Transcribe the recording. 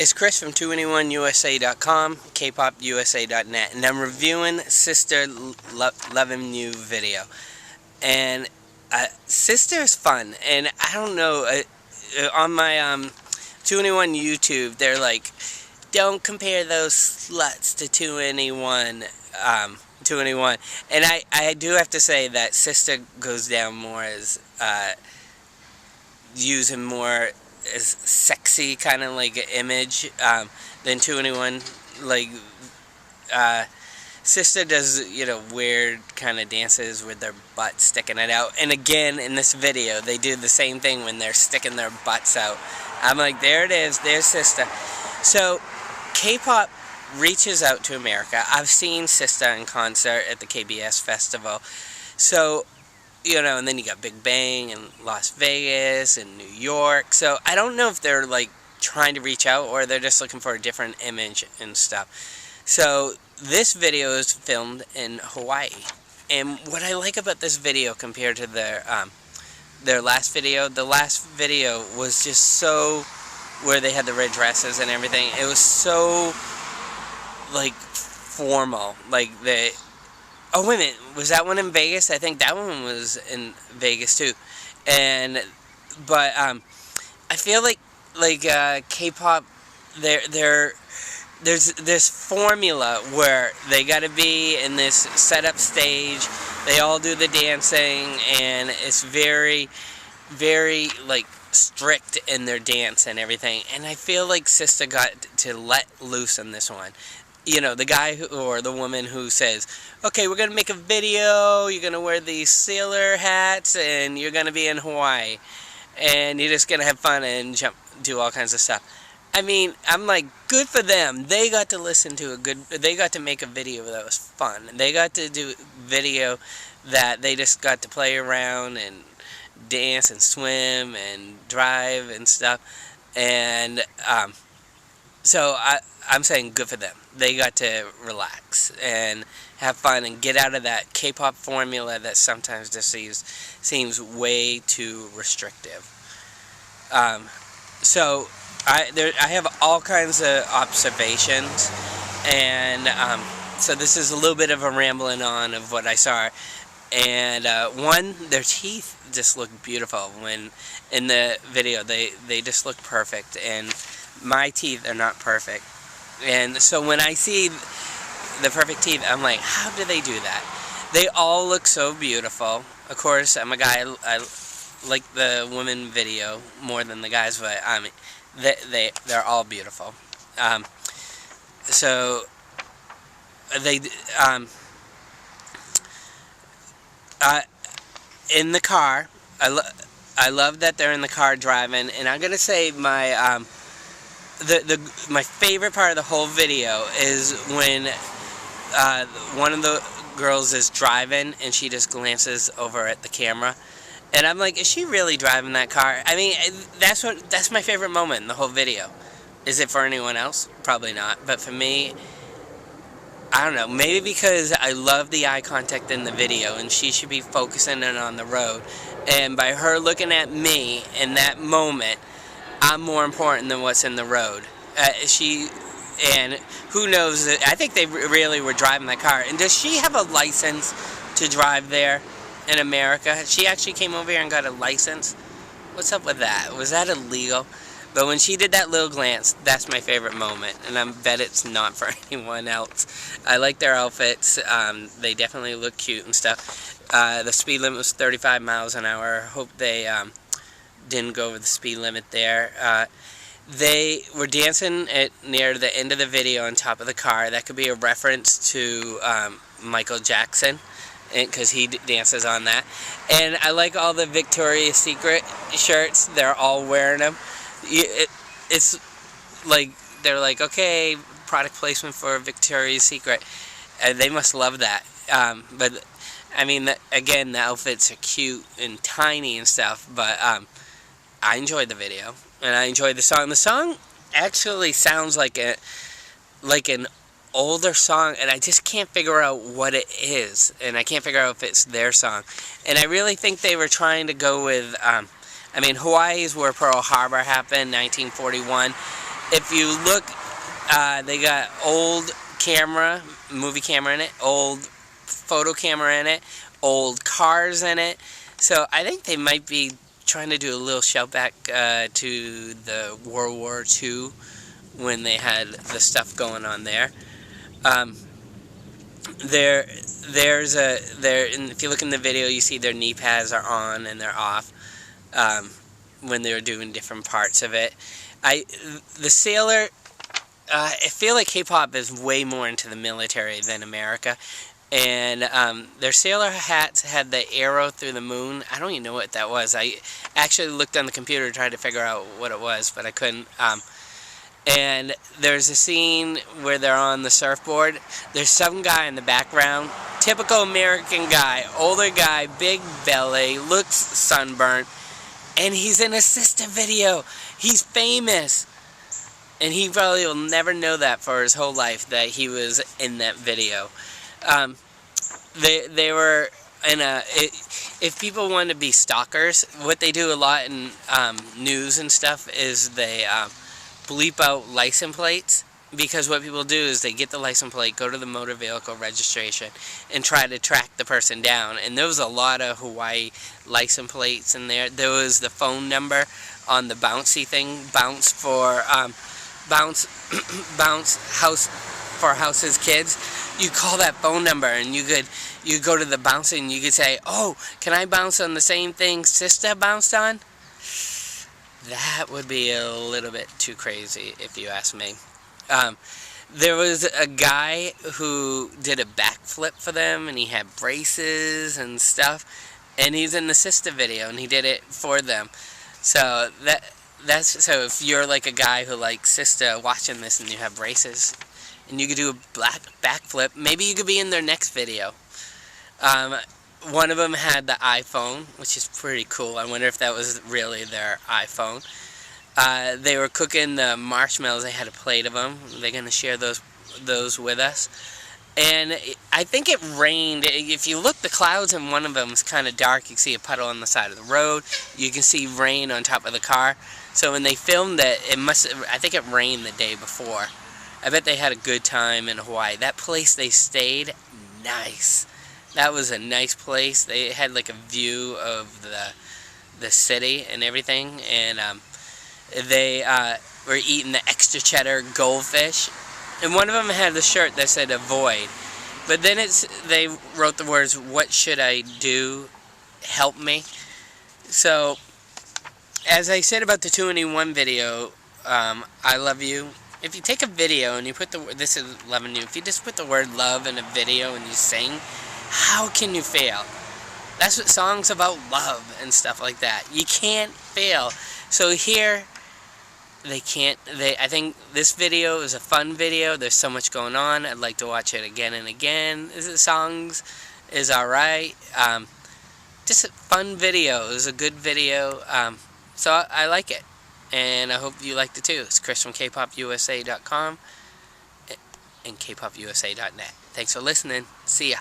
It's Chris from 2anyoneusa.com, kpopusa.net, and I'm reviewing Sister Loving You video. And Sister is fun, and I don't know, on my 2anyone YouTube, they're like, don't compare those sluts to 2anyone, 2anyone. And I do have to say that Sister goes down more as using more as sexy kind of like image than 2anyone. Like Sister does, you know, weird kind of dances with their butt sticking it out. And again, in this video, they do the same thing when they're sticking their butts out. I'm like, there it is, there's Sister. So K-pop reaches out to America. I've seen Sister in concert at the KBS festival. So, you know, and then you got Big Bang in Las Vegas and New York. So I don't know if they're like trying to reach out or they're just looking for a different image and stuff. So this video is filmed in Hawaii. And what I like about this video compared to their last video, the last video was just so, where they had the red dresses and everything, it was so like formal. Like they, oh wait a minute, was that one in Vegas? I think that one was in Vegas too. And but I feel like K-pop, there's this formula where they got to be in this setup stage. They all do the dancing, and it's very, very like strict in their dance and everything. And I feel like Sister got to let loose in this one. You know, the guy who, or the woman who says, okay, we're going to make a video, you're going to wear these sailor hats, and you're going to be in Hawaii, and you're just going to have fun and do all kinds of stuff. I mean, I'm like, good for them. They got to listen to they got to make a video that was fun. They got to do a video that they just got to play around and dance and swim and drive and stuff. And so I'm saying good for them. They got to relax and have fun and get out of that K-pop formula that sometimes just seems way too restrictive. So I have all kinds of observations, and so this is a little bit of a rambling on of what I saw. And one, their teeth just look beautiful. When in the video, they just look perfect, and my teeth are not perfect. And so when I see the perfect teeth, I'm like, how do they do that? They all look so beautiful. Of course, I'm a guy, I like the women video more than the guys, but I mean, they're all beautiful. So they in the car, I love that they're in the car driving, and I'm gonna say my my favorite part of the whole video is when one of the girls is driving and she just glances over at the camera. And I'm like, is she really driving that car? I mean, that's my favorite moment in the whole video. Is it for anyone else? Probably not. But for me, I don't know. Maybe because I love the eye contact in the video and she should be focusing in on the road. And by her looking at me in that moment, I'm more important than what's in the road. And who knows, I think they really were driving that car. And does she have a license to drive there in America? She actually came over here and got a license. What's up with that? Was that illegal? But when she did that little glance, that's my favorite moment. And I bet it's not for anyone else. I like their outfits. They definitely look cute and stuff. The speed limit was 35 miles an hour. Hope they didn't go over the speed limit there. They were dancing near the end of the video on top of the car. That could be a reference to Michael Jackson, because he dances on that. And I like all the Victoria's Secret shirts. They're all wearing them. It's like, they're like, okay, product placement for Victoria's Secret. They must love that. But, I mean, again, the outfits are cute and tiny and stuff, but I enjoyed the video, and I enjoyed the song. The song actually sounds like an older song, and I just can't figure out what it is, and I can't figure out if it's their song. And I really think they were trying to go with, I mean, Hawaii is where Pearl Harbor happened, 1941, if you look, they got old camera, movie camera in it, old photo camera in it, old cars in it. So I think they might be trying to do a little shout back to the World War II when they had the stuff going on there. If you look in the video, you see their knee pads are on and they're off when they were doing different parts of it. The sailor, I feel like K-pop is way more into the military than America. And their sailor hats had the arrow through the moon. I don't even know what that was. I actually looked on the computer to try to figure out what it was, but I couldn't. And there's a scene where they're on the surfboard. There's some guy in the background, typical American guy, older guy, big belly, looks sunburnt, and he's in a SISTAR video. He's famous. And he probably will never know that for his whole life, that he was in that video. They were in a... if people want to be stalkers, what they do a lot in news and stuff is they bleep out license plates. Because what people do is they get the license plate, go to the motor vehicle registration, and try to track the person down. And there was a lot of Hawaii license plates in there. There was the phone number on the bouncy thing, bounce for house for houses kids. You call that phone number and you go to the bounce and you could say, oh, can I bounce on the same thing SISTAR bounced on? That would be a little bit too crazy if you ask me. There was a guy who did a backflip for them, and he had braces and stuff, and he's in the SISTAR video, and he did it for them. So so if you're like a guy who likes SISTAR watching this and you have braces, and you could do a backflip, maybe you could be in their next video. One of them had the iPhone, which is pretty cool. I wonder if that was really their iPhone. They were cooking the marshmallows. They had a plate of them. They're going to share those with us. And I think it rained. If you look, the clouds in one of them is kind of dark. You can see a puddle on the side of the road. You can see rain on top of the car. So when they filmed it, I think it rained the day before. I bet they had a good time in Hawaii. That place they stayed, nice. That was a nice place. They had like a view of the city and everything. And they were eating the extra cheddar goldfish. And one of them had the shirt that said avoid. But then they wrote the words, what should I do? Help me. So, as I said about the 2-in-1 video, I love you. If you take a video and you put this is loving you, if you just put the word love in a video and you sing, how can you fail? That's what songs about, love and stuff like that. You can't fail. So here, I think this video is a fun video. There's so much going on. I'd like to watch it again and again. The songs is alright. Just a fun video. It was a good video. So I like it. And I hope you liked it too. It's Chris from kpopusa.com and kpopusa.net. Thanks for listening. See ya.